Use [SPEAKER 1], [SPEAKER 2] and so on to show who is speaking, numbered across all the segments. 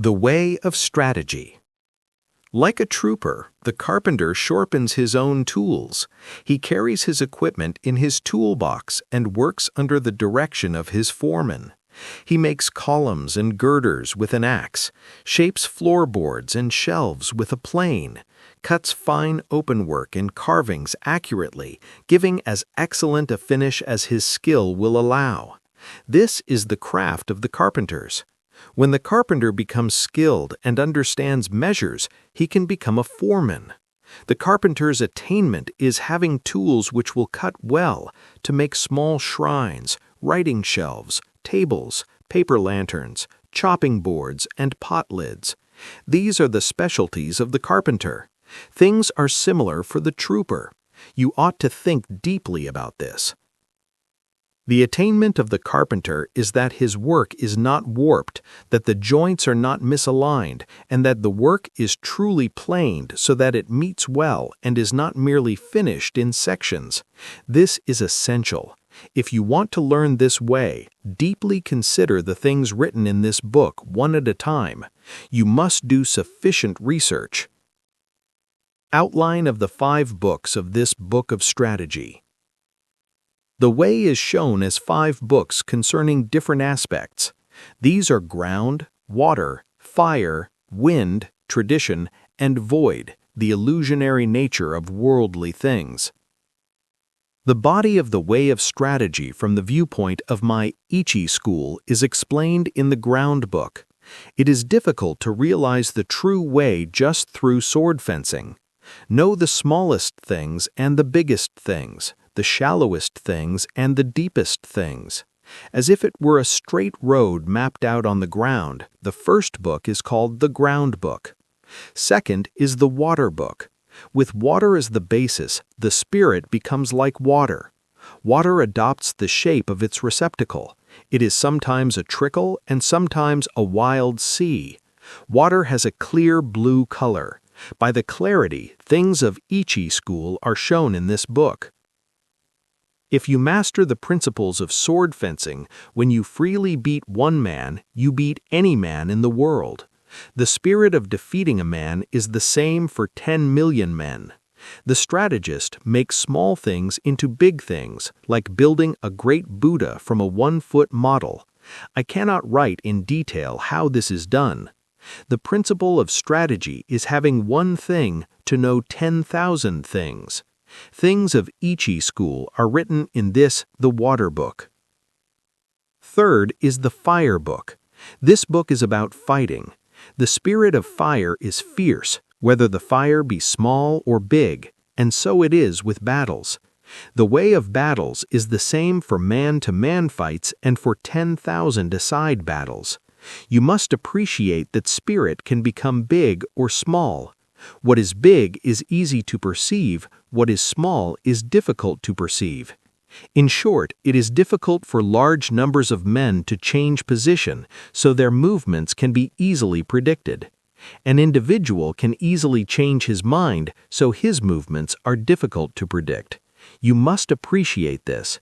[SPEAKER 1] The way of strategy. Like a trooper, the carpenter sharpens his own tools. He carries his equipment in his toolbox and works under the direction of his foreman. He makes columns and girders with an axe, shapes floorboards and shelves with a plane, cuts fine openwork and carvings accurately, giving as excellent a finish as his skill will allow. This is the craft of the carpenters. When the carpenter becomes skilled and understands measures, he can become a foreman. The carpenter's attainment is having tools which will cut well to make small shrines, writing shelves, tables, paper lanterns, chopping boards, and pot lids. These are the specialties of the carpenter. Things are similar for the trooper. You ought to think deeply about this. The attainment of the carpenter is that his work is not warped, that the joints are not misaligned, and that the work is truly planed so that it meets well and is not merely finished in sections. This is essential. If you want to learn this way, deeply consider the things written in this book one at a time. You must do sufficient research. Outline of the 5 books of this book of strategy. The way is shown as 5 books concerning different aspects. These are ground, water, fire, wind, tradition, and void, the illusionary nature of worldly things. The body of the way of strategy from the viewpoint of my Ichi school is explained in the ground book. It is difficult to realize the true way just through sword fencing. Know the smallest things and the biggest things, the shallowest things and the deepest things. As if it were a straight road mapped out on the ground, the first book is called the ground book. Second is the water book. With water as the basis, the spirit becomes like water. Water adopts the shape of its receptacle. It is sometimes a trickle and sometimes a wild sea. Water has a clear blue color. By the clarity, things of Ichi school are shown in this book. If you master the principles of sword fencing, when you freely beat one man, you beat any man in the world. The spirit of defeating a man is the same for 10 million men. The strategist makes small things into big things, like building a great Buddha from a 1-foot model. I cannot write in detail how this is done. The principle of strategy is having one thing to know 10,000 things. Things of Ichi school are written in this, the water book. Third is the fire book. This book is about fighting. The spirit of fire is fierce, whether the fire be small or big, and so it is with battles. The way of battles is the same for man-to-man fights and for 10,000 aside battles. You must appreciate that spirit can become big or small. What is big is easy to perceive, what is small is difficult to perceive. In short, it is difficult for large numbers of men to change position, so their movements can be easily predicted. An individual can easily change his mind, so his movements are difficult to predict. You must appreciate this.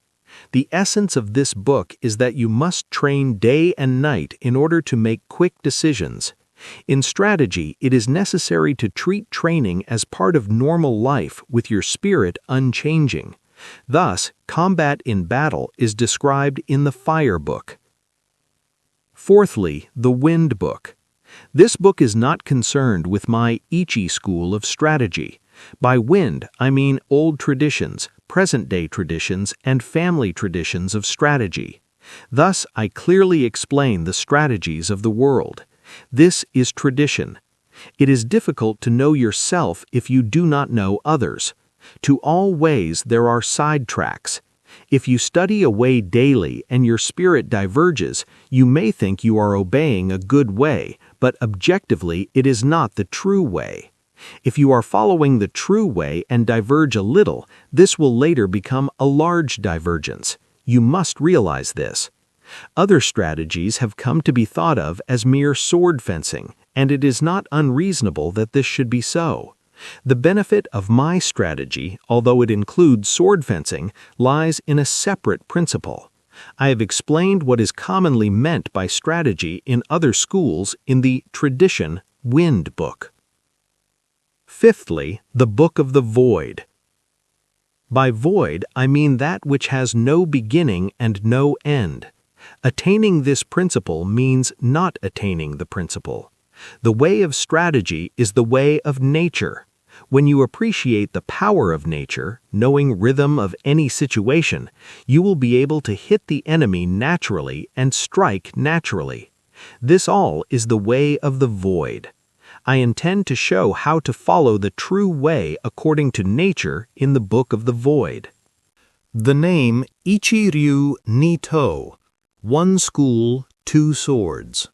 [SPEAKER 1] The essence of this book is that you must train day and night in order to make quick decisions. In strategy, it is necessary to treat training as part of normal life with your spirit unchanging. Thus, combat in battle is described in the fire book. Fourthly, the wind book. This book is not concerned with my Ichi school of strategy. By wind, I mean old traditions, present-day traditions, and family traditions of strategy. Thus, I clearly explain the strategies of the world. This is tradition. It is difficult to know yourself if you do not know others. To all ways there are side tracks. If you study a way daily and your spirit diverges, you may think you are obeying a good way, but objectively it is not the true way. If you are following the true way and diverge a little, this will later become a large divergence. You must realize this. Other strategies have come to be thought of as mere sword fencing, and it is not unreasonable that this should be so. The benefit of my strategy, although it includes sword fencing, lies in a separate principle. I have explained what is commonly meant by strategy in other schools in the Tradition Wind book. Fifthly, the Book of the Void. By void, I mean that which has no beginning and no end. Attaining this principle means not attaining the principle. The way of strategy is the way of nature. When you appreciate the power of nature, knowing rhythm of any situation, you will be able to hit the enemy naturally and strike naturally. This all is the way of the void. I intend to show how to follow the true way according to nature in the Book of the Void. The name Ichi-ryu ni-to, one school, two swords.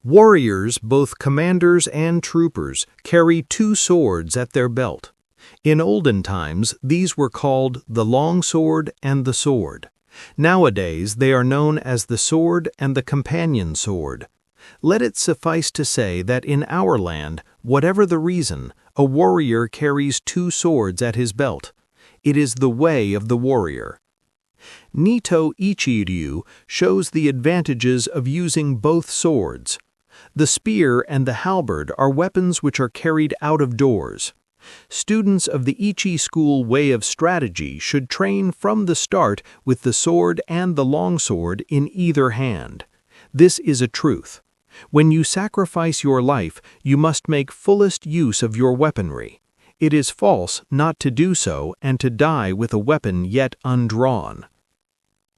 [SPEAKER 1] Warriors, both commanders and troopers, carry two swords at their belt. In olden times, these were called the long sword and the sword. Nowadays, they are known as the sword and the companion sword. Let it suffice to say that in our land, whatever the reason, a warrior carries two swords at his belt. It is the way of the warrior. Nito Ichi-ryu shows the advantages of using both swords. The spear and the halberd are weapons which are carried out of doors. Students of the Ichi school way of strategy should train from the start with the sword and the longsword in either hand. This is a truth. When you sacrifice your life, you must make fullest use of your weaponry. It is false not to do so and to die with a weapon yet undrawn.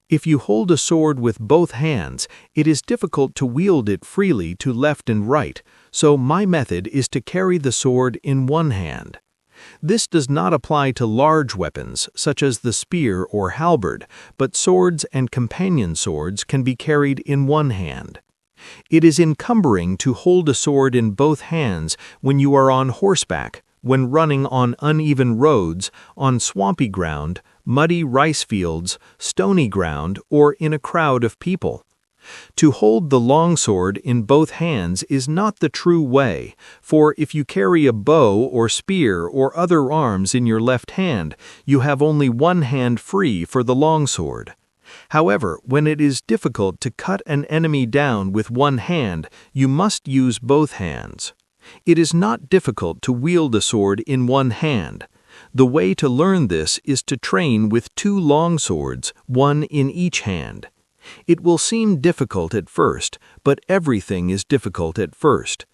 [SPEAKER 1] If you hold a sword with both hands, it is difficult to wield it freely to left and right, so my method is to carry the sword in one hand. This does not apply to large weapons, such as the spear or halberd, but swords and companion swords can be carried in one hand. It is encumbering to hold a sword in both hands when you are on horseback, when running on uneven roads, on swampy ground, muddy rice fields, stony ground, or in a crowd of people. To hold the longsword in both hands is not the true way, for if you carry a bow or spear or other arms in your left hand, you have only one hand free for the longsword. However, when it is difficult to cut an enemy down with one hand, you must use both hands. It is not difficult to wield a sword in one hand. The way to learn this is to train with two long swords, one in each hand. It will seem difficult at first, but everything is difficult at first.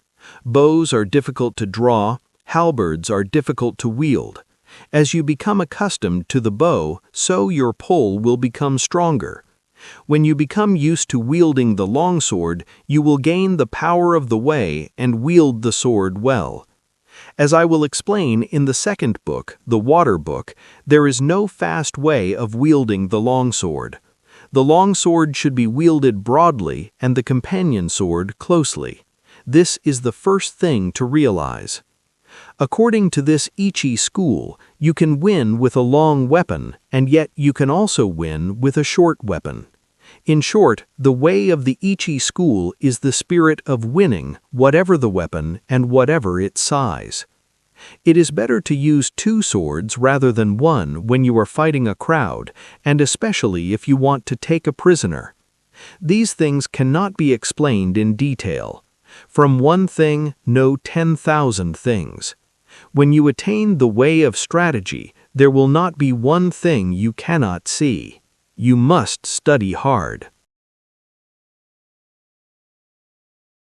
[SPEAKER 1] Bows are difficult to draw, halberds are difficult to wield. As you become accustomed to the bow, so your pull will become stronger. When you become used to wielding the longsword, you will gain the power of the way and wield the sword well. As I will explain in the second book, the Water Book, there is no fast way of wielding the longsword. The longsword should be wielded broadly and the companion sword closely. This is the first thing to realize. According to this Ichi school, you can win with a long weapon, and yet you can also win with a short weapon. In short, the way of the Ichi school is the spirit of winning, whatever the weapon and whatever its size. It is better to use two swords rather than one when you are fighting a crowd, and especially if you want to take a prisoner. These things cannot be explained in detail. From one thing, know 10,000 things. When you attain the way of strategy, there will not be one thing you cannot see. You must study hard.